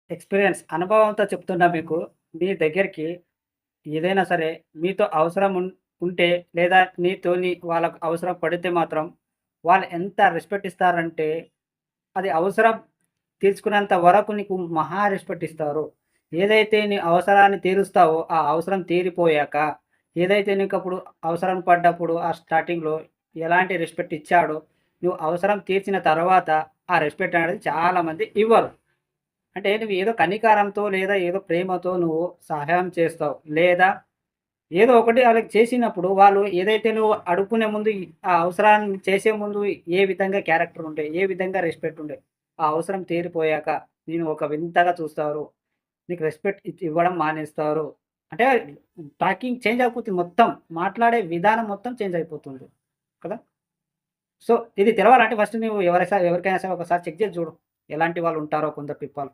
Experience అనుభవంతో చెప్తున్నా మీకు. మీ దగ్గరికి ఏదైనా సరే మీతో అవసరం ఉంటే లేదా నీతోని వాళ్ళకి అవసరం పడితే మాత్రం వాళ్ళు ఎంత రెస్పెక్ట్ ఇస్తారంటే అది అవసరం తీర్చుకునేంత వరకు నీకు మహా రెస్పెక్ట్ ఇస్తారు. ఏదైతే నీ అవసరాన్ని తీరుస్తావో ఆ అవసరం తీరిపోయాక ఏదైతే నీకప్పుడు అవసరం పడ్డప్పుడు ఆ స్టార్టింగ్‌లో ఎలాంటి రెస్పెక్ట్ ఇచ్చాడో నువ్వు అవసరం తీర్చిన తర్వాత ఆ రెస్పెక్ట్ అనేది చాలామంది ఇవ్వరు. అంటే నువ్వు ఏదో కనికరంతో లేదా ఏదో ప్రేమతో నువ్వు సహాయం చేస్తావు. లేదా ఏదో ఒకటి ఆళ్ళకి చేసినప్పుడు వాళ్ళు ఏదైతే నువ్వు అడుక్కునే ముందు ఆ అవసరాన్ని చేసే ముందు ఏ విధంగా క్యారెక్టర్ ఉండే, ఏ విధంగా రెస్పెక్ట్ ఉండే, ఆ అవసరం తీరిపోయాక నిన్ను ఒక వింతగా చూస్తారు. నీకు రెస్పెక్ట్ ఇవ్వడం మానేస్తారు. అంటే టాకింగ్ చేంజ్ అయిపోతుంది మొత్తం. మాట్లాడే విధానం మొత్తం చేంజ్ అయిపోతుంది. కదా! సో, ఇది తెలవాలంటే ఫస్ట్ నువ్వు ఎవరికైనా సరే ఒకసారి చెక్ చేసి చూడు. ఎలాంటి వాళ్ళు ఉంటారో కొందరు పీపుల్.